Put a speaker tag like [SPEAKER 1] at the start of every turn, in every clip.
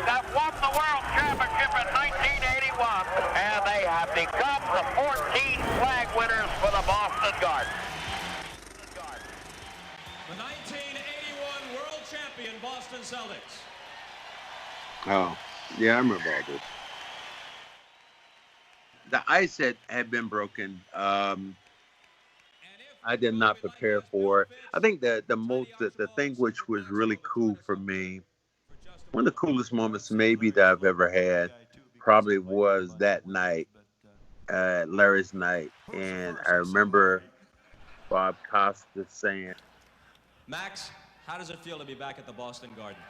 [SPEAKER 1] that won the World Championship in 1981, and they have become the 14th flag winners for the Boston Garden.
[SPEAKER 2] The 1981 World Champion Boston Celtics.
[SPEAKER 3] Oh, yeah, I remember all this. The ice had been broken. I did not prepare for it. I think that the thing which was really cool for me, one of the coolest moments maybe that I've ever had, probably was that night, Larry's night, and I remember Bob Costa saying,
[SPEAKER 2] Max, how does it feel to be back at the Boston Garden?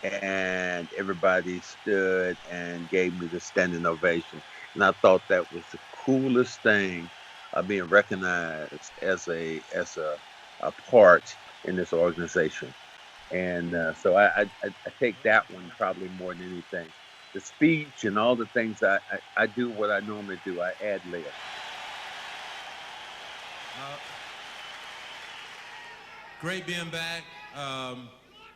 [SPEAKER 3] and everybody stood and gave me the standing ovation. And I thought that was the coolest thing of being recognized as a part in this organization. And so I take that one probably more than anything. The speech and all the things I do what I normally do. I ad lib.
[SPEAKER 4] Great being back.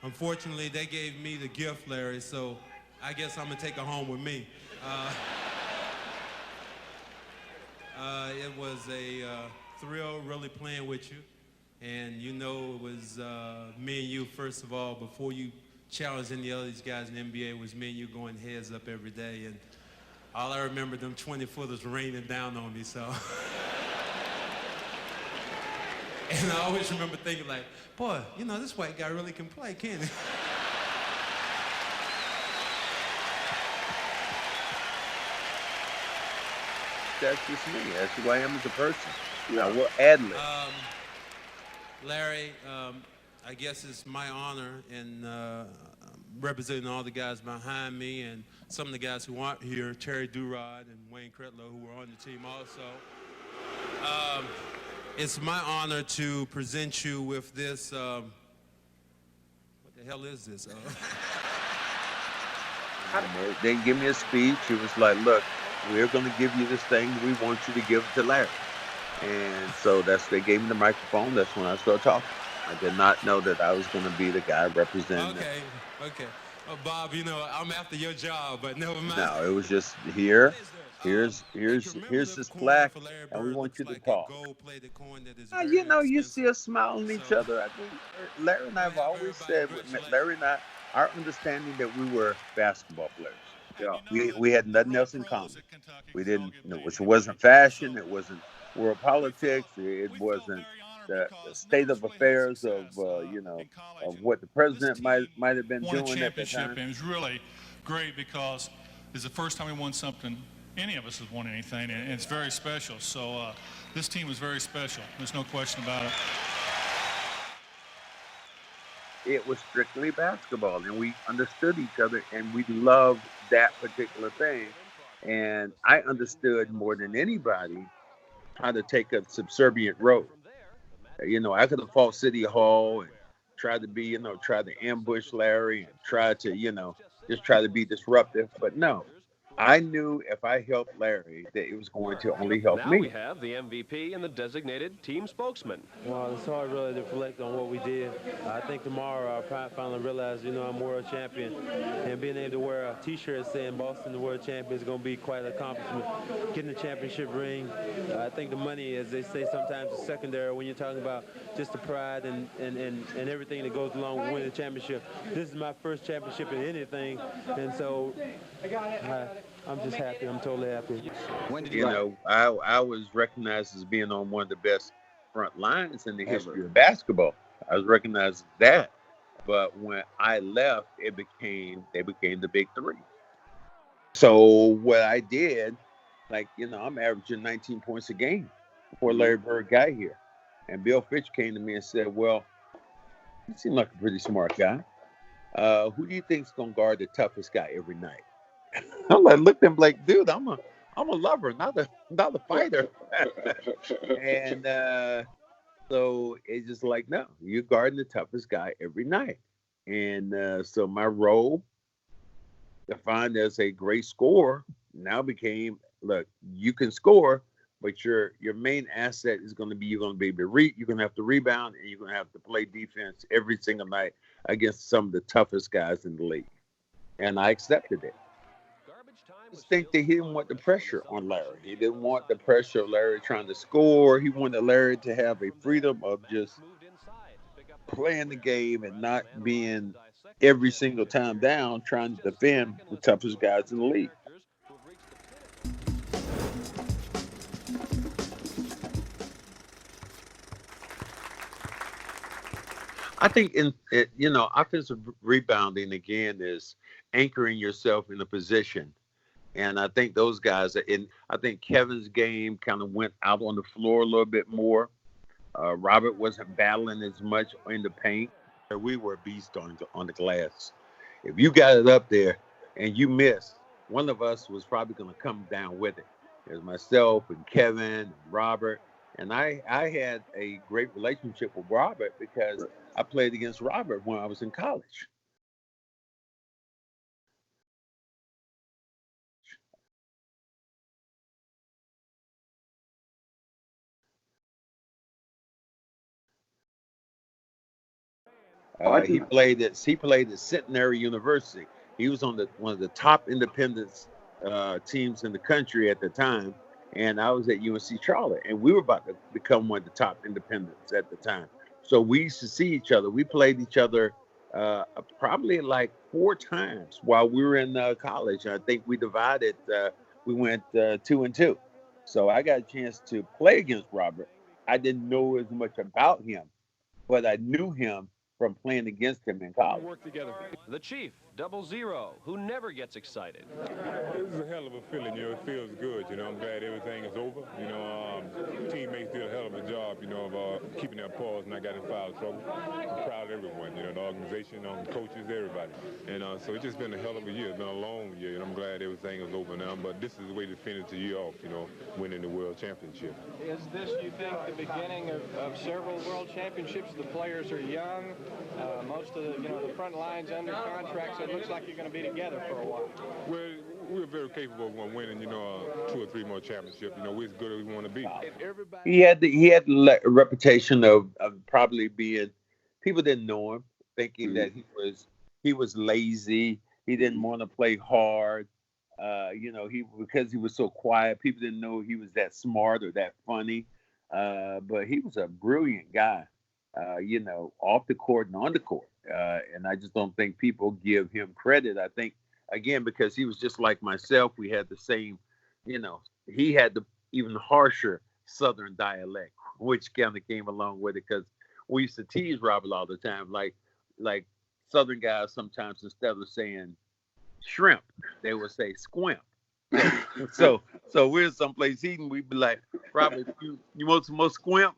[SPEAKER 4] Unfortunately, they gave me the gift, Larry, so I guess I'm going to take it home with me. It was a thrill really playing with you. And you know it was me and you, first of all, before you challenged any of these guys in the NBA, it was me and you going heads up every day. And all I remember, them 20-footers raining down on me, so. And I always remember thinking like, boy, you know, this white guy really can play, can't he?
[SPEAKER 3] That's just me. That's who I am as a person. I will ad lib.
[SPEAKER 4] Larry, I guess it's my honor in representing all the guys behind me and some of the guys who aren't here, Terry Durod and Wayne Cretlow, who were on the team also. It's my honor to present you with this, what the hell is this?
[SPEAKER 3] They didn't give me a speech. It was like, look, we're going to give you this thing. We want you to give it to Larry. And so they gave me the microphone. That's when I started talking. I did not know that I was going to be the guy representing them.
[SPEAKER 4] Okay. Bob, you know, I'm after your job, but never mind.
[SPEAKER 3] No, it was just here's this plaque, and we want you to talk. You know, you see us smiling at each other. I think Larry and I have always said, Larry and I, our understanding that we were basketball players. Yeah, we had nothing else in common. We didn't, which wasn't fashion. It wasn't world politics. It wasn't the state of affairs of of what the president might have been doing at the time.
[SPEAKER 5] And it was really great because it's the first time we won something. Any of us has won anything, and it's very special. So this team was very special. There's no question about it.
[SPEAKER 3] It was strictly basketball, and we understood each other, and we loved that particular thing. And I understood more than anybody how to take a subservient role. I could have fought City Hall and tried to ambush Larry and try to, just try to be disruptive. But no, I knew if I helped Larry that it was going to only help
[SPEAKER 6] now
[SPEAKER 3] me.
[SPEAKER 6] We have the MVP and the designated team spokesman.
[SPEAKER 7] Well, it's hard really to reflect on what we did. I think tomorrow I'll finally realize, I'm world champion. And being able to wear a T-shirt saying Boston the world champion is going to be quite an accomplishment. Getting the championship ring, I think the money, as they say sometimes, is secondary when you're talking about just the pride and everything that goes along with winning a championship. This is my first championship in anything, and so I'm just happy. I'm totally happy.
[SPEAKER 3] I was recognized as being on one of the best front lines in the history of basketball. I was recognized as that. But when I left, they became the big three. So what I did, I'm averaging 19 points a game before Larry Bird got here. And Bill Fitch came to me and said, well, you seem like a pretty smart guy. Who do you think's going to guard the toughest guy every night? I'm like, looked at him like, dude, I'm a lover, not a fighter. And so it's just like, no, you're guarding the toughest guy every night. And so my role, defined as a great scorer, now became, look, you can score, but your main asset is going to be you're going to be able to you're going to have to rebound, and you're going to have to play defense every single night against some of the toughest guys in the league. And I accepted it. I just think that he didn't want the pressure on Larry. He didn't want the pressure of Larry trying to score. He wanted Larry to have a freedom of just playing the game and not being every single time down trying to defend the toughest guys in the league. I think offensive rebounding again is anchoring yourself in a position. And I think those guys are in. I think Kevin's game kind of went out on the floor a little bit more. Robert wasn't battling as much in the paint. We were a beast on the glass. If you got it up there and you missed, one of us was probably going to come down with it. It was myself and Kevin and Robert. And I had a great relationship with Robert because I played against Robert when I was in college. He played at Centenary University. He was on one of the top independence teams in the country at the time, and I was at UNC Charlotte, and we were about to become one of the top independents at the time. So we used to see each other. We played each other probably like 4 times while we were in college. I think we divided. We went 2-2. So I got a chance to play against Robert. I didn't know as much about him, but I knew him from playing against him in college.
[SPEAKER 6] Work together. The Chief, 00, who never gets excited.
[SPEAKER 8] This is a hell of a feeling, it feels good, I'm glad everything is over. Teammates did a hell of a job, of keeping their paws and not got in foul trouble. I'm proud of everyone, the organization, the coaches, everybody. And so it's just been a hell of a year. It's been a long year, and I'm glad everything is over now. But this is the way to finish the year off, winning the World Championship.
[SPEAKER 9] Is this, you think, the beginning of several World Championships? The players are young. Most of the front lines under contract, so it looks like you're going to be together for a while.
[SPEAKER 8] Well, we're very capable of winning, 2 or 3 more championships. We're as good as we want to be.
[SPEAKER 3] He had the reputation of probably being, people didn't know him, thinking that he was lazy. He didn't want to play hard. Because he was so quiet, people didn't know he was that smart or that funny. But he was a brilliant guy. Off the court and on the court. And I just don't think people give him credit. I think, again, because he was just like myself, we had the same, he had the even harsher Southern dialect, which kind of came along with it, because we used to tease Robert all the time. Like Southern guys sometimes, instead of saying shrimp, they would say squimp. So we're someplace eating, we'd be like, Robert, you want some more squimp?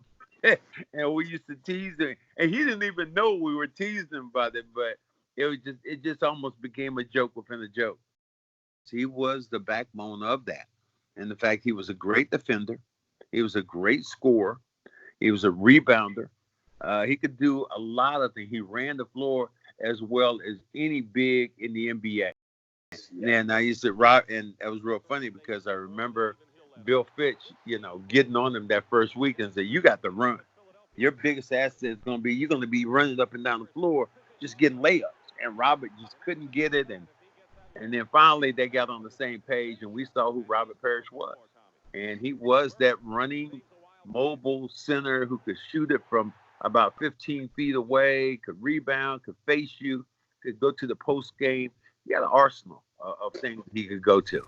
[SPEAKER 3] And we used to tease him, and he didn't even know we were teasing him about it, but it just almost became a joke within a joke. He was the backbone of that. And the fact he was a great defender, he was a great scorer, he was a rebounder. He could do a lot of things. He ran the floor as well as any big in the NBA. And I used to rock, and it was real funny because I remember Bill Fitch, getting on him that first week and say, you got to run. Your biggest asset is going to be, you're going to be running up and down the floor, just getting layups. And Robert just couldn't get it. And then finally they got on the same page, and we saw who Robert Parrish was. And he was that running, mobile center who could shoot it from about 15 feet away, could rebound, could face you, could go to the post game. He had an arsenal of things he could go to.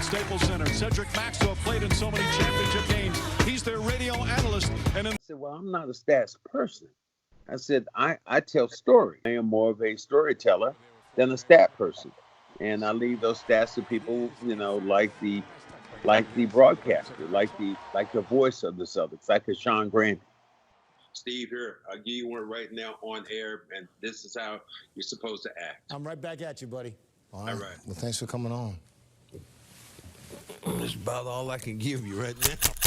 [SPEAKER 2] Staples Center. Cedric Maxwell played in so many championship games. He's their radio analyst. And
[SPEAKER 3] I said, well, I'm not a stats person. I said, I tell stories. I am more of a storyteller than a stat person. And I leave those stats to people, like the broadcaster, like the voice of the Celtics, like a Sean Grant.
[SPEAKER 10] Steve, here, I'll give you one right now on air, and this is how you're supposed to act.
[SPEAKER 11] I'm right back at you, buddy. All right.
[SPEAKER 10] All right.
[SPEAKER 11] Well, thanks for coming on.
[SPEAKER 12] That's about all I can give you right now.